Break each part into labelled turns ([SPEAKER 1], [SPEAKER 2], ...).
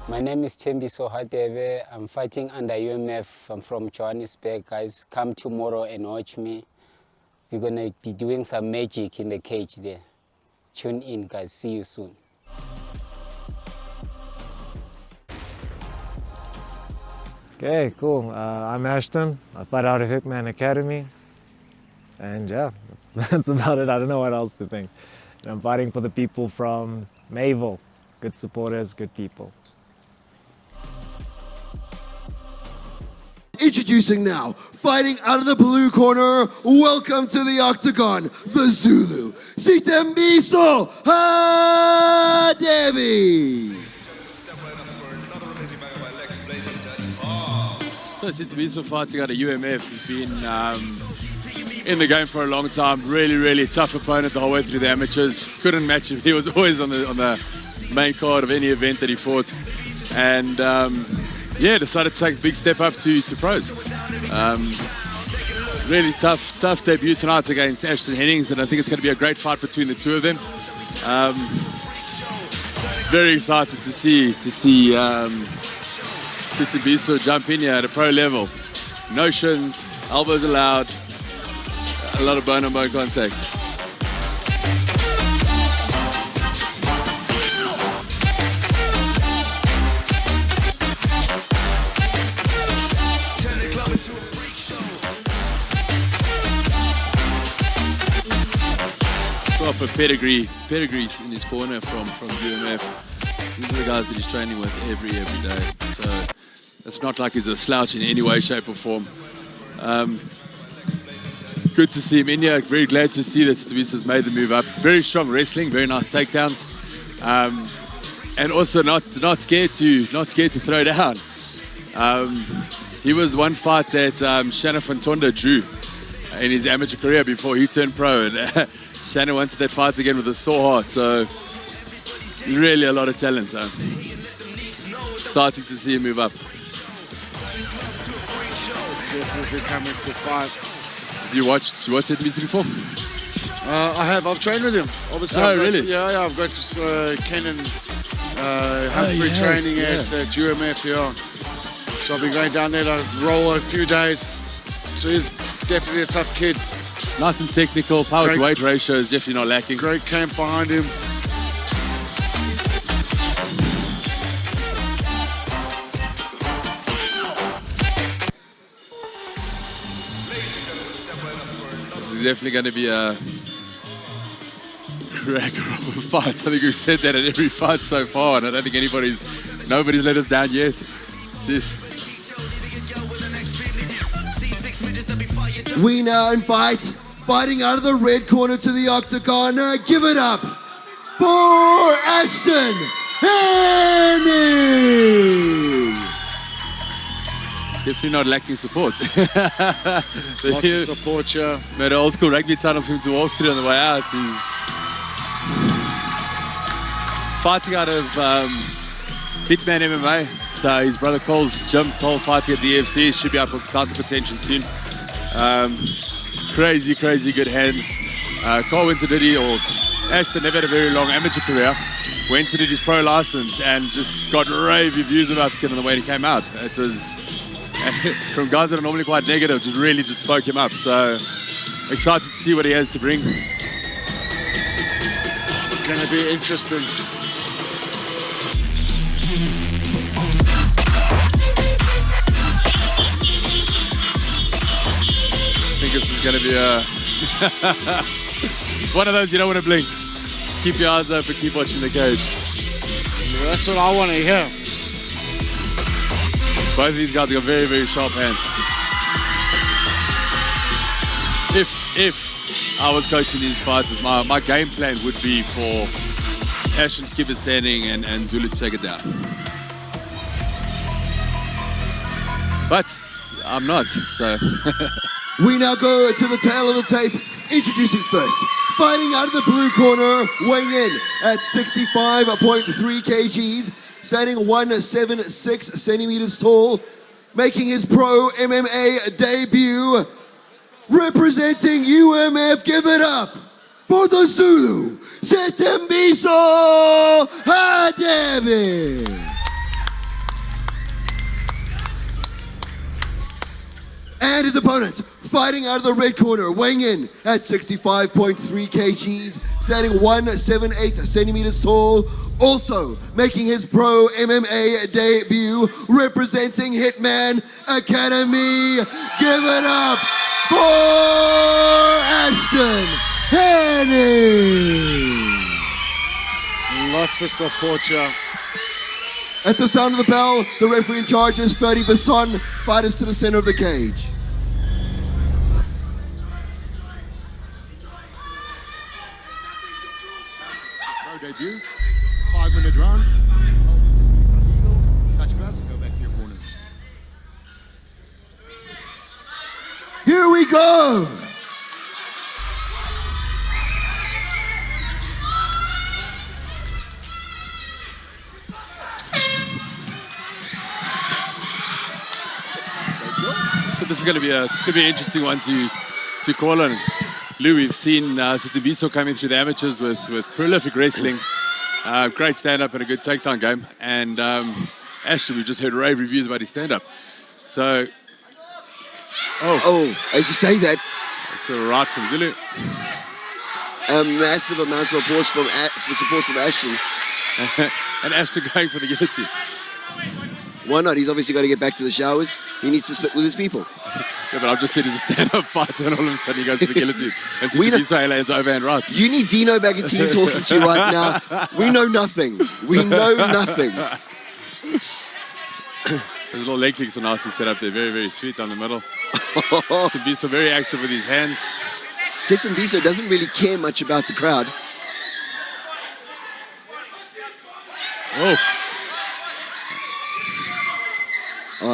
[SPEAKER 1] My name is Sithembiso Hadebe. I'm fighting under UMF. I'm from Johannesburg. Guys, come tomorrow and watch me. We're going to be doing some magic in the cage there. Tune in, guys. See you soon.
[SPEAKER 2] Okay, cool. I'm Aston. I fight out of Hitman Academy. And yeah, that's about it. I don't know what else to think. And I'm fighting for the people from Mayville. Good supporters, good people.
[SPEAKER 3] Introducing now, fighting out of the blue corner, welcome to the octagon, the Zulu, Sithembiso Hadebe.
[SPEAKER 4] So Sithembiso fighting out of UMF. He's been in the game for a long time. Really tough opponent the whole way through the amateurs. Couldn't match him. He was always on the main card of any event that he fought. And yeah, decided to take a big step up to pros. Really tough debut tonight against Aston Henning, and I think it's going to be a great fight between the two of them. Very excited to see Sithembiso jump in here at a pro level. No shins, elbows allowed, a lot of bone-on-bone contact. Proper pedigree in his corner from UMF. These are the guys that he's training with every day. So it's not like he's a slouch in any way, shape or form. Good to see him in here. Very glad to see that Sithembiso's made the move up. Very strong wrestling, very nice takedowns, and also not scared to throw down. He was one fight that Shanna Fontonda drew in his amateur career before he turned pro, and Shanna wanted that fight again with a sore heart. So really a lot of talent. Exciting to see him move up.
[SPEAKER 5] Definitely coming to fight.
[SPEAKER 4] You watched Sithembiso before?
[SPEAKER 5] I have. I've trained with him. Obviously.
[SPEAKER 4] Oh, really?
[SPEAKER 5] I've got to Kenan Humphrey training at UMF. Yeah. So I've been going down there to roll a few days. So he's definitely a tough kid.
[SPEAKER 4] Nice and technical. Power to weight ratio is definitely not lacking.
[SPEAKER 5] Great camp behind him.
[SPEAKER 4] This is definitely going to be a cracker of a fight. I think we've said that at every fight so far, and I don't think nobody's let us down yet.
[SPEAKER 3] We now invite, fighting out of the red corner to the octagon, give it up for Aston Henning.
[SPEAKER 4] Definitely not lacking support.
[SPEAKER 5] Lots of support, yeah.
[SPEAKER 4] Made an old school rugby tunnel for him to walk through on the way out. He's fighting out of Hitman MMA. So his brother Cole's gym. Cole fighting at the EFC. Should be up for title contention soon. Crazy good hands. Cole went to Aston never had a very long amateur career. Went to did his pro license and just got rave reviews about the kid on the way he came out. It was from guys that are normally quite negative, just spoke him up. So excited to see what he has to bring.
[SPEAKER 5] Going to be interesting.
[SPEAKER 4] I think this is going to be one of those you don't want to blink. Keep your eyes open, keep watching the cage.
[SPEAKER 5] Yeah, that's what I want to hear.
[SPEAKER 4] Both of these guys have got very sharp hands. If I was coaching these fighters, my game plan would be for Ashton to keep it standing and Zulu to take it down. But I'm not, so.
[SPEAKER 3] We now go to the tail of the tape, introducing first, fighting out of the blue corner, weighing in at 65.3 kgs, standing 176 centimeters tall, making his pro MMA debut, representing UMF, give it up for the Zulu, Sithembiso Hadebe. And his opponent, fighting out of the red corner, weighing in at 65.3 kgs, standing 178 centimeters tall, also making his pro MMA debut, representing Hitman Academy. Give it up for Aston Henning.
[SPEAKER 5] Lots of support here.
[SPEAKER 3] At the sound of the bell, the referee in charge is Sithembiso. Fighters to the center of the cage.
[SPEAKER 6] Pro debut, 5-minute round. Touch gloves and go back to your corners.
[SPEAKER 3] Here we go.
[SPEAKER 4] So this is going to be an interesting one to call on. Lou, we've seen Sithembiso coming through the amateurs with prolific wrestling, great stand-up and a good takedown game. And Ashton, we've just heard rave reviews about his stand-up. So,
[SPEAKER 3] As you say that,
[SPEAKER 4] that's a right from Zulu.
[SPEAKER 3] massive amounts of applause for support from Ashton.
[SPEAKER 4] And Ashton going for the guillotine.
[SPEAKER 3] Why not? He's obviously got to get back to the showers. He needs to split with his people.
[SPEAKER 4] Yeah, but I've just said he's a stand-up fighter, and all of a sudden he goes for the guillotine. And
[SPEAKER 3] We know-
[SPEAKER 4] Sithembiso lands overhand right.
[SPEAKER 3] You need Dino Bagatini talking to you right now. We know nothing. We know nothing.
[SPEAKER 4] There's a little leg kicks are nicely set up there, very, very sweet down the middle. Sithembiso very active with his hands.
[SPEAKER 3] Sithembiso doesn't really care much about the crowd.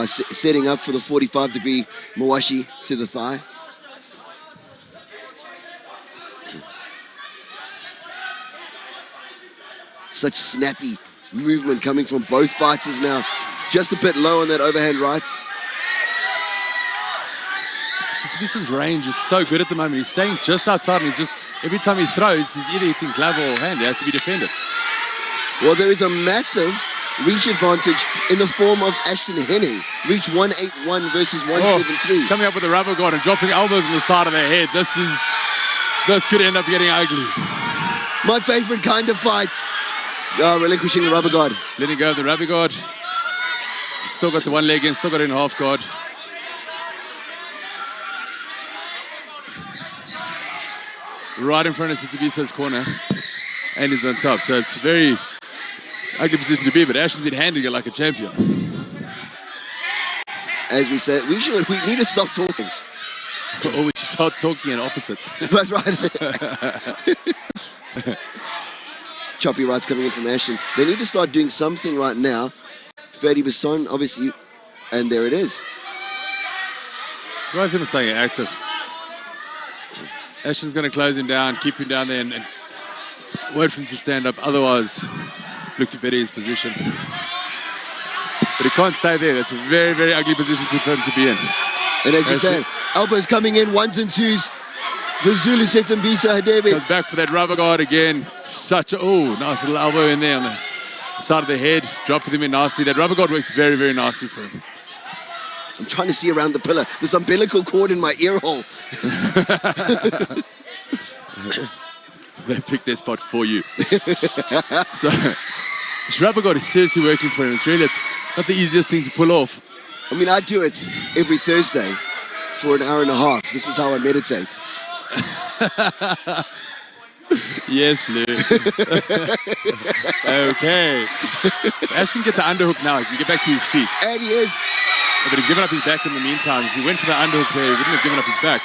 [SPEAKER 3] Setting up for the 45-degree Mawashi to the thigh. Such snappy movement coming from both fighters now. Just a bit low on that overhand right.
[SPEAKER 4] Sithembiso's range is so good at the moment. He's staying just outside, and every time he throws, he's either hitting glove or hand. He has to be defended.
[SPEAKER 3] Well, there is a massive reach advantage in the form of Aston Henning. Reach 181 versus 173.
[SPEAKER 4] Coming up with a rubber guard and dropping elbows on the side of the head. This could end up getting ugly.
[SPEAKER 3] My favorite kind of fight. Relinquishing the rubber guard.
[SPEAKER 4] Letting go of the rubber guard. He's still got the one leg in, still got it in half guard. Right in front of Sithembiso's corner. And he's on top. So it's a very ugly position to be, but Ashton's been handling it like a champion.
[SPEAKER 3] As we said, we need to stop talking.
[SPEAKER 4] Or we should start talking in opposites.
[SPEAKER 3] That's right. Choppy rights coming in from Ashton. They need to start doing something right now. Sithembiso, obviously, and there it is.
[SPEAKER 4] So both of them are staying active. Ashton's going to close him down, keep him down there, and wait for him to stand up. Otherwise, look to better his position. But he can't stay there. That's a very, very ugly position for him to be in.
[SPEAKER 3] And as you said, elbows coming in, ones and twos. The Zulu Sithembiso Hadebe.
[SPEAKER 4] Goes back for that rubber guard again. Such a, nice little elbow in there on the side of the head. Dropping him in nicely. That rubber guard works very, very nicely for him.
[SPEAKER 3] I'm trying to see around the pillar. There's umbilical cord in my ear hole.
[SPEAKER 4] They picked their spot for you. So, this rubber guard is seriously working for him. It's not the easiest thing to pull off.
[SPEAKER 3] I mean, I do it every Thursday for an hour and a half. This is how I meditate.
[SPEAKER 4] Yes, Lou. Okay. Ashton get the underhook now. He can get back to his feet.
[SPEAKER 3] And he is.
[SPEAKER 4] But he's given up his back in the meantime. If he went for the underhook there, he wouldn't have given up his back.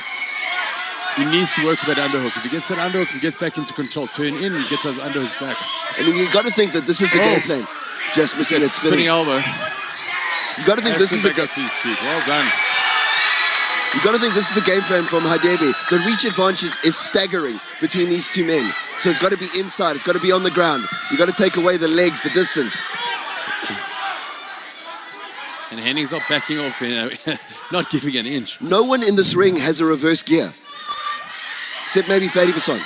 [SPEAKER 4] He needs to work for that underhook. If he gets that underhook, he gets back into control. Turn in and get those underhooks back.
[SPEAKER 3] I mean, you've got to think that this is the game plan. Just missing that spinning.
[SPEAKER 4] elbow.
[SPEAKER 3] You've got to think this is the
[SPEAKER 4] back up to his feet. Well done.
[SPEAKER 3] You've got to think this is the game plan from Hadebe. The reach advantage is staggering between these two men. So it's got to be inside. It's got to be on the ground. You've got to take away the legs, the distance.
[SPEAKER 4] And Henning's not backing off, not giving an inch.
[SPEAKER 3] No one in this ring has a reverse gear. Except maybe Sithembiso.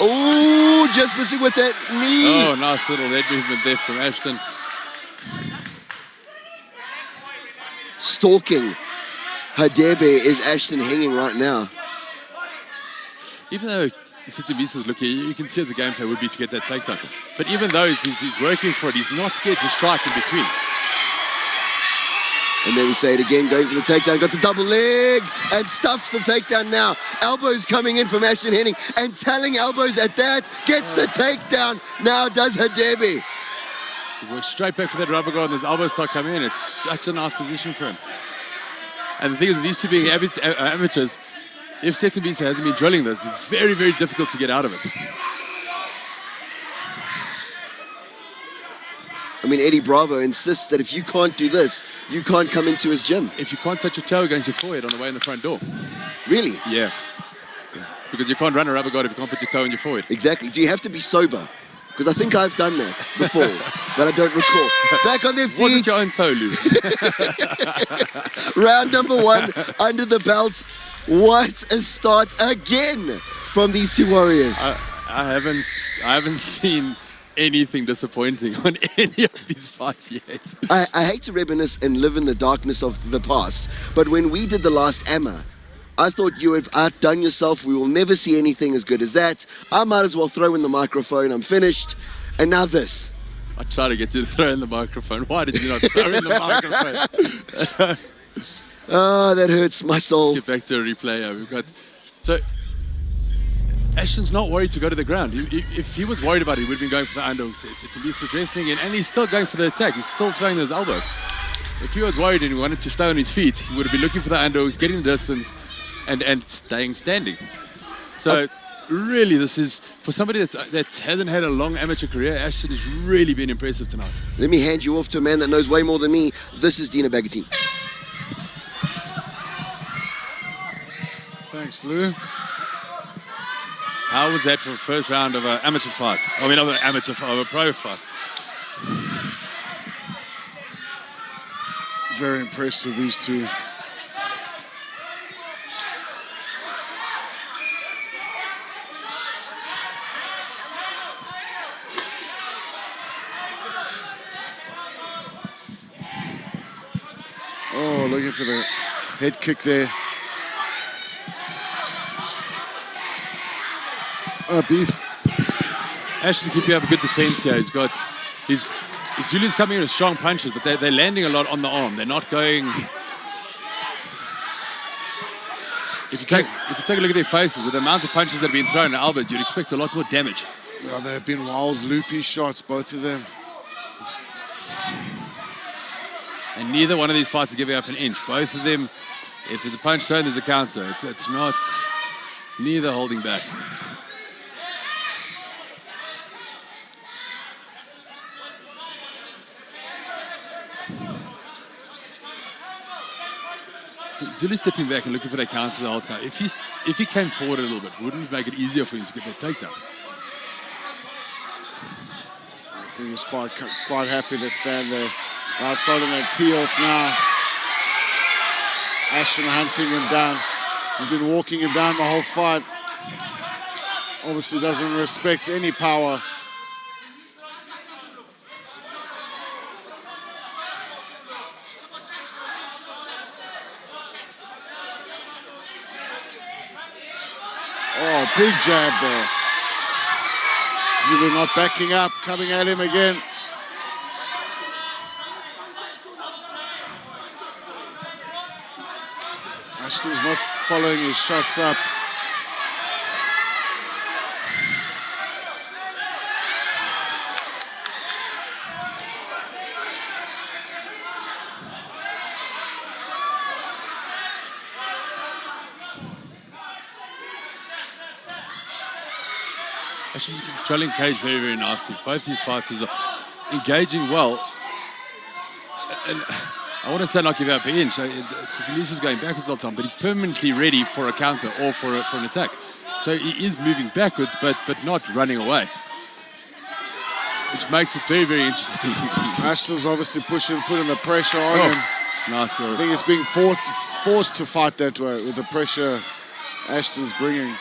[SPEAKER 3] Oh, just missing with that knee.
[SPEAKER 4] Oh, nice little leg movement there from Ashton.
[SPEAKER 3] Stalking Hadebe is Aston Henning right now.
[SPEAKER 4] Even though Sithembiso is looking, you can see as the gameplay would be to get that takedown. But even though he's working for it, he's not scared to strike in between.
[SPEAKER 3] And there we say it again, going for the takedown, got the double leg, and stuffs the takedown now. Elbows coming in from Aston Henning, and telling elbows at that, gets the takedown. Now does Hadebe.
[SPEAKER 4] He works straight back for that rubber guard, and his elbows start coming in. It's such a nice position for him. And the thing is, these two being amateurs, if Sithembiso hasn't been drilling this, it's very, very difficult to get out of it.
[SPEAKER 3] I mean, Eddie Bravo insists that if you can't do this, you can't come into his gym.
[SPEAKER 4] If you can't touch your toe against your forehead on the way in the front door.
[SPEAKER 3] Really?
[SPEAKER 4] Yeah. Because you can't run a rubber guard if you can't put your toe in your forehead.
[SPEAKER 3] Exactly. Do you have to be sober? Because I think I've done that before, but I don't recall. Back on their feet.
[SPEAKER 4] Was it your own toe, Lou?
[SPEAKER 3] Round number 1 under the belt. What a start again from these two warriors.
[SPEAKER 4] I haven't seen anything disappointing on any of these fights yet.
[SPEAKER 3] I hate to reminisce and live in the darkness of the past, but when we did the last AMA, I thought you have outdone yourself. We will never see anything as good as that. I might as well throw in the microphone. I'm finished. And now this.
[SPEAKER 4] I tried to get you to throw in the microphone. Why did you not throw in the microphone?
[SPEAKER 3] Oh, that hurts my soul.
[SPEAKER 4] Let's get back to a replay. We've got... So, Ashton's not worried to go to the ground. If he was worried about it, he would have been going for the underhook. Sithembiso wrestling in, and he's still going for the attack. He's still throwing those elbows. If he was worried and he wanted to stay on his feet, he would have been looking for the underhooks, getting the distance, and staying standing. So, really, this is, for somebody that hasn't had a long amateur career, Ashton has really been impressive tonight.
[SPEAKER 3] Let me hand you off to a man that knows way more than me. This is Dina Bagatine.
[SPEAKER 5] Thanks, Lou.
[SPEAKER 4] How was that for the first round of an amateur fight? I mean, of a pro fight.
[SPEAKER 5] Very impressed with these two. Oh, looking for the head kick there. Beef.
[SPEAKER 4] Ashton keeping up a good defense here. He's got his Zulu's coming in with strong punches, but they're landing a lot on the arm. They're not going. If you take a look at their faces, with the amount of punches that have been thrown at Albert, you'd expect a lot more damage.
[SPEAKER 5] Yeah, they've been wild, loopy shots, both of them.
[SPEAKER 4] And neither one of these fights are giving up an inch. Both of them, if there's a punch thrown, there's a counter. It's not, neither holding back. So Zulu stepping back and looking for that counter the whole time. If he came forward a little bit, wouldn't it make it easier for him to get that takedown?
[SPEAKER 5] I think he's quite happy to stand there. Now starting to tee off now. Ashton hunting him down. He's been walking him down the whole fight. Obviously doesn't respect any power. Oh, big jab there. Zulu not backing up, coming at him again. Ashton's not following his shots up.
[SPEAKER 4] Ashton's controlling cage very, very nicely. Both these fighters are engaging well. And I want to say not give up an inch. Sithembiso's going backwards all the time, but he's permanently ready for a counter or for an attack. So he is moving backwards, but not running away, which makes it very, very interesting.
[SPEAKER 5] Ashton's obviously putting the pressure on him.
[SPEAKER 4] Nice little.
[SPEAKER 5] I think he's being forced to fight that way with the pressure Ashton's bringing.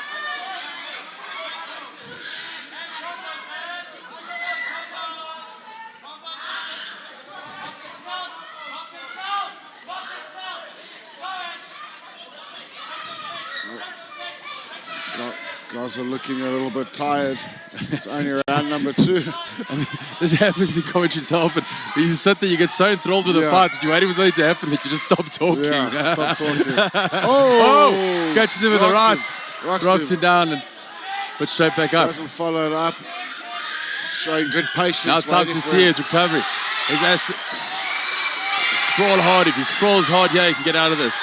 [SPEAKER 5] Guys are looking a little bit tired. It's only round number 2.
[SPEAKER 4] This happens in commentary so often. You sit there, you get so enthralled with the fight that you're waiting for something to happen that you just stop talking.
[SPEAKER 5] Yeah, stop talking.
[SPEAKER 4] Oh! Catches him with the right. Rocks him down and but straight back up.
[SPEAKER 5] Doesn't follow it up. Showing good patience.
[SPEAKER 4] Now it's time to see his recovery. He's actually sprawl hard. If he sprawls hard here, he can get out of this.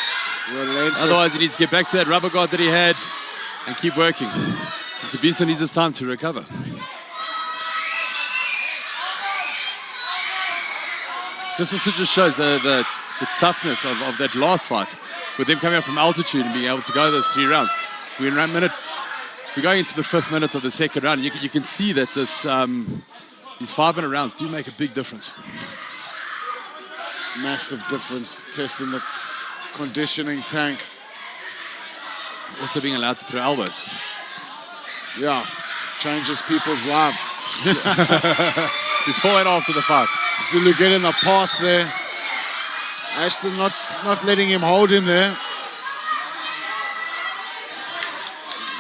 [SPEAKER 5] Relentless.
[SPEAKER 4] Otherwise, he needs to get back to that rubber guard that he had and keep working. Sithembiso needs his time to recover. This also just shows the toughness of that last fight, with them coming up from altitude and being able to go those 3 rounds. We're going into the 5th minute of the 2nd round. You can see that these 5-minute rounds do make a big difference.
[SPEAKER 5] Massive difference, testing the conditioning tank.
[SPEAKER 4] Also being allowed to throw elbows.
[SPEAKER 5] Yeah, changes people's lives.
[SPEAKER 4] Before and after the fight.
[SPEAKER 5] Zulu getting the pass there. Aston not letting him hold him there.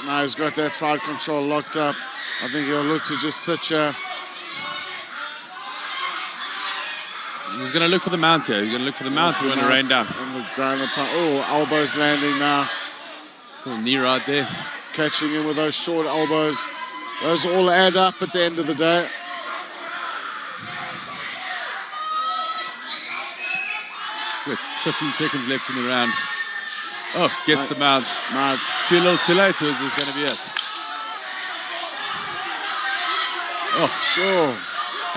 [SPEAKER 5] Now he's got that side control locked up. I think he'll look to just sit here.
[SPEAKER 4] He's going to look for the mount here. He's going to look for the mount when it rain down.
[SPEAKER 5] On the ground. Oh, elbows landing now.
[SPEAKER 4] It's a little knee right there.
[SPEAKER 5] Catching him with those short elbows. Those all add up at the end of the day.
[SPEAKER 4] With 15 seconds left in the round. Oh, gets the mount.
[SPEAKER 5] Mount.
[SPEAKER 4] Too little, too late, or is this going to be it?
[SPEAKER 5] Oh, sure.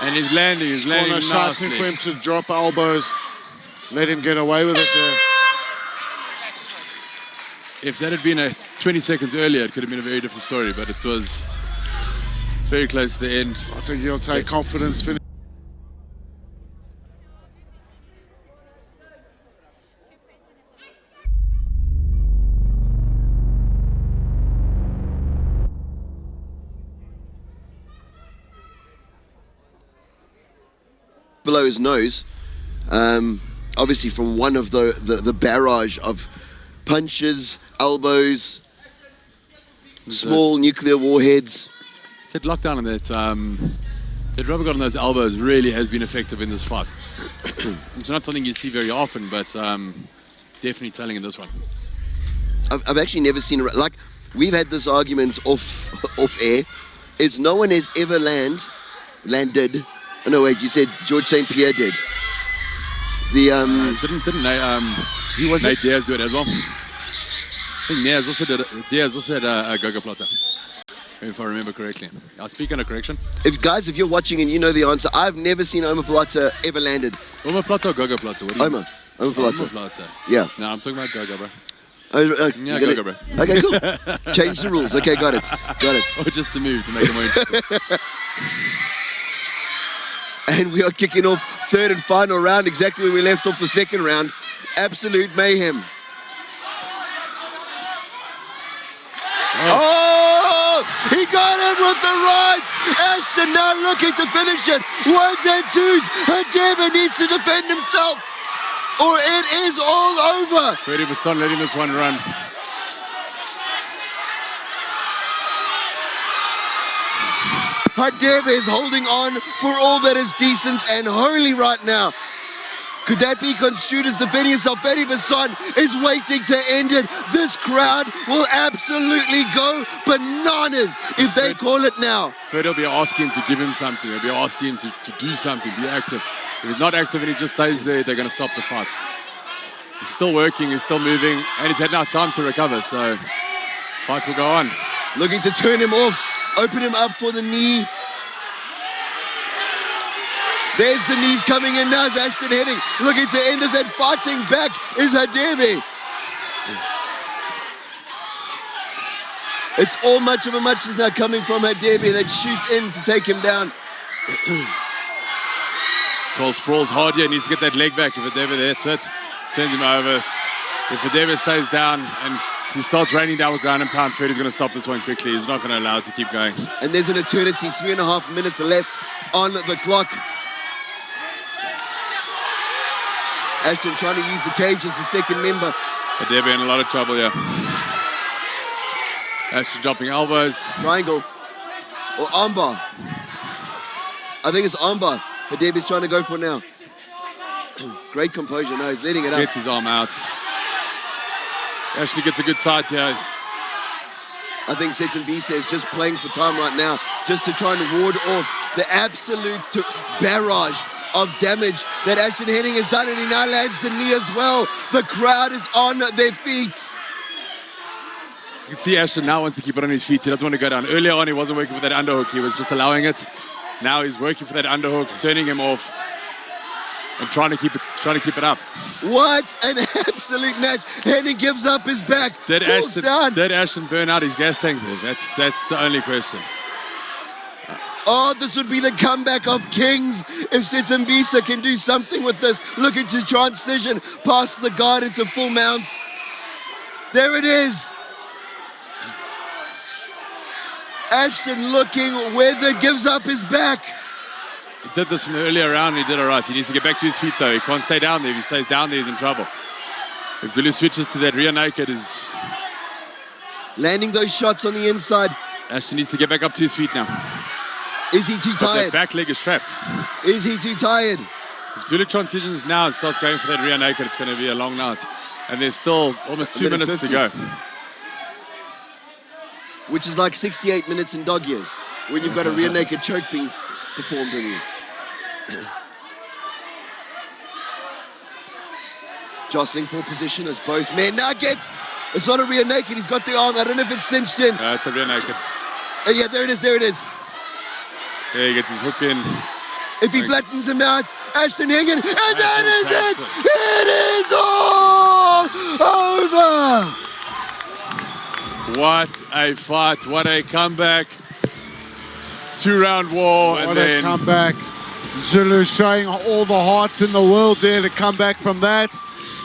[SPEAKER 4] And he's landing
[SPEAKER 5] Corner shouting
[SPEAKER 4] nicely.
[SPEAKER 5] for him to drop elbows. Let him get away with it there.
[SPEAKER 4] If that had been 20 seconds earlier, it could have been a very different story, but it was very close to the end.
[SPEAKER 5] I think he'll take confidence.
[SPEAKER 3] Below his nose, obviously from one of the barrage of punches, elbows, small nuclear warheads.
[SPEAKER 4] That lockdown and that rubber guard on those elbows really has been effective in this fight. It's not something you see very often, but definitely telling in this one.
[SPEAKER 3] I've actually never seen like we've had this argument off air. Is no one has ever landed. Oh no, wait, you said George St. Pierre did.
[SPEAKER 4] Didn't
[SPEAKER 3] Who was
[SPEAKER 4] Nate
[SPEAKER 3] it?
[SPEAKER 4] Diaz do it as well? I think Diaz also had a Goga Plata, if I remember correctly. I'll speak on a correction.
[SPEAKER 3] If you're watching and you know the answer, I've never seen Omar Plata ever landed.
[SPEAKER 4] Omar Plata or Goga Plata? What do you mean?
[SPEAKER 3] Omar Plata.
[SPEAKER 4] Omar Plata.
[SPEAKER 3] Yeah.
[SPEAKER 4] No, I'm talking about Goga, bro.
[SPEAKER 3] Yeah,
[SPEAKER 4] Goga, bro.
[SPEAKER 3] Okay, cool. Change the rules. Okay, got it.
[SPEAKER 4] Or just the move to make it more interesting.
[SPEAKER 3] And we are kicking off 3rd and final round, exactly where we left off the 2nd round. Absolute mayhem. Oh! He got him with the right! Aston now looking to finish it. 1s and 2s. Hadebe needs to defend himself, or it is all over.
[SPEAKER 4] 30% letting this one run.
[SPEAKER 3] Hadebe is holding on for all that is decent and holy right now. Could that be construed as defending himself? Sithembiso is waiting to end it. This crowd will absolutely go bananas if they call it now.
[SPEAKER 4] Fred will be asking him to give him something. They'll be asking him to do something, be active. If he's not active and he just stays there, they're going to stop the fight. He's still working, he's still moving, and he's had enough time to recover, so fight will go on.
[SPEAKER 3] Looking to turn him off, open him up for the knee. There's the knees coming in now as Aston Henning looking to end this, and fighting back is Hadebe. It's all much of a muchness now coming from Hadebe that shoots in to take him down.
[SPEAKER 4] Cole sprawls hard here, needs to get that leg back. If Hadebe hits it, turns him over. If Hadebe stays down and he starts raining down with ground and pound, Fred is going to stop this one quickly. He's not going to allow it to keep going.
[SPEAKER 3] And there's an eternity, 3.5 minutes left on the clock. Aston trying to use the cage as the second member.
[SPEAKER 4] Hadebe in a lot of trouble here. Ashton dropping elbows.
[SPEAKER 3] Triangle. Or armbar. I think it's armbar. Hadebe's trying to go for now. Great composure. No, he's letting it up.
[SPEAKER 4] Gets his arm out. Ashley gets a good side here.
[SPEAKER 3] I think Sithembiso is just playing for time right now, just to try and ward off the absolute barrage of damage that Aston Henning has done, and he now lands the knee as well. The crowd is on their feet.
[SPEAKER 4] You can see Ashton now wants to keep it on his feet. He doesn't want to go down. Earlier on, he wasn't working for that underhook. He was just allowing it. Now he's working for that underhook, turning him off, and trying to keep it up.
[SPEAKER 3] What an absolute match! Henning gives up his back.
[SPEAKER 4] Did Ashton burn out his gas tank there? That's the only question.
[SPEAKER 3] Oh, this would be the comeback of kings if Sithembiso can do something with this. Look at his transition past the guard into full mount. There it is. Ashton looking weathered, gives up his back.
[SPEAKER 4] He did this in the earlier round, he did all right. He needs to get back to his feet though. He can't stay down there. If he stays down there, he's in trouble. If Zulu switches to that rear naked, is
[SPEAKER 3] landing those shots on the inside.
[SPEAKER 4] Ashton needs to get back up to his feet now.
[SPEAKER 3] Is he too tired?
[SPEAKER 4] That back leg is trapped.
[SPEAKER 3] Is he too tired?
[SPEAKER 4] If Zulu transitions now and starts going for that rear naked, it's going to be a long night. And there's still almost 2 minutes to go.
[SPEAKER 3] Which is like 68 minutes in dog years, when you've got a rear naked choke being performed on you. Jostling for position as both men now gets. It's not a rear naked, he's got the arm. I don't know if it's cinched in.
[SPEAKER 4] It's a rear naked.
[SPEAKER 3] Yeah, there it is, there it is.
[SPEAKER 4] Yeah, he gets his hook in.
[SPEAKER 3] If he flattens him out, Aston Henning, and that is it! It is all over!
[SPEAKER 4] What a fight, what a comeback. 2-round war.
[SPEAKER 5] What a comeback. Zulu showing all the heart in the world there to come back from that.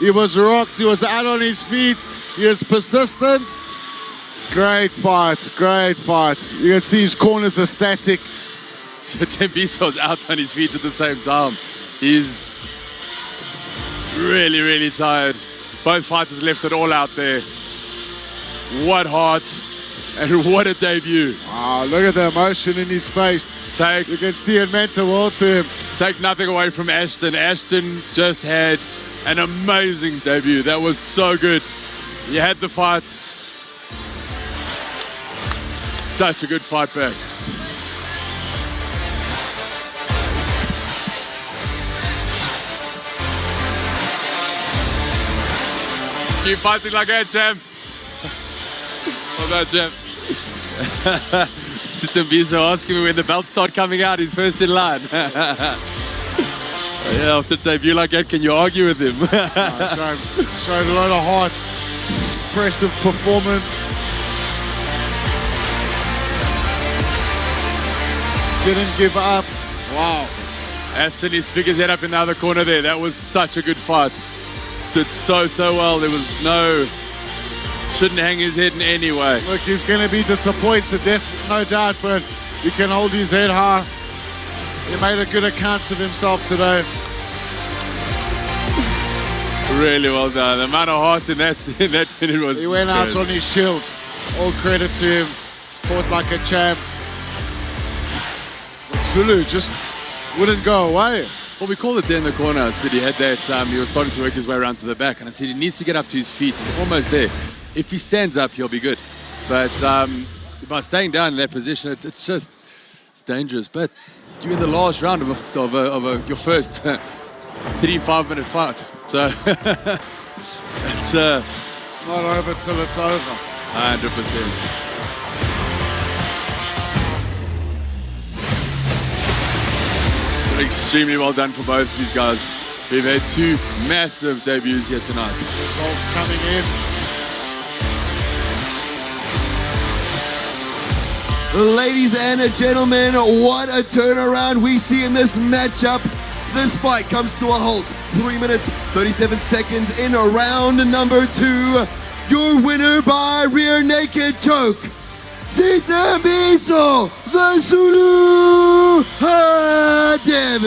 [SPEAKER 5] He was rocked, he was out on his feet, he was persistent. Great fight, great fight. You can see his corners are static.
[SPEAKER 4] Sithembiso's out on his feet at the same time. He's really, really tired. Both fighters left it all out there. What heart and what a debut.
[SPEAKER 5] Wow, look at the emotion in his face. You can see it meant the world to him.
[SPEAKER 4] Take nothing away from Ashton. Ashton just had an amazing debut. That was so good. He had the fight. Such a good fight back. Keep fighting like that, champ. Well done, champ. Sithembiso asking me when the belts start coming out. He's first in line. Yeah, after a debut like that, can you argue with him?
[SPEAKER 5] Showed a lot of heart. Impressive performance. Didn't give up. Wow.
[SPEAKER 4] Aston, he stuck his head up in the other corner there. That was such a good fight. Did so well. There was no... Shouldn't hang his head in any way.
[SPEAKER 5] Look, he's going to be disappointed, no doubt, but he can hold his head high. He made a good account of himself today.
[SPEAKER 4] Really well done. The amount of heart in that minute was...
[SPEAKER 5] He went out on his shield. All credit to him. Fought like a champ. But Zulu just wouldn't go away.
[SPEAKER 4] Well, we called it there in the corner. I said he had that, he was starting to work his way around to the back, and I said he needs to get up to his feet. He's almost there. If he stands up, he'll be good. But by staying down in that position, it's dangerous. But you're in the last round of your first 3-5 minute fight. So it's
[SPEAKER 5] not over till it's over.
[SPEAKER 4] 100%. Extremely well done for both of these guys. We've had 2 massive debuts here tonight.
[SPEAKER 5] Results coming in.
[SPEAKER 3] Ladies and gentlemen, what a turnaround we see in this matchup. This fight comes to a halt. 3 minutes, 37 seconds in round number 2. Your winner by rear naked choke, Sithembiso, the Zulu Hadebe.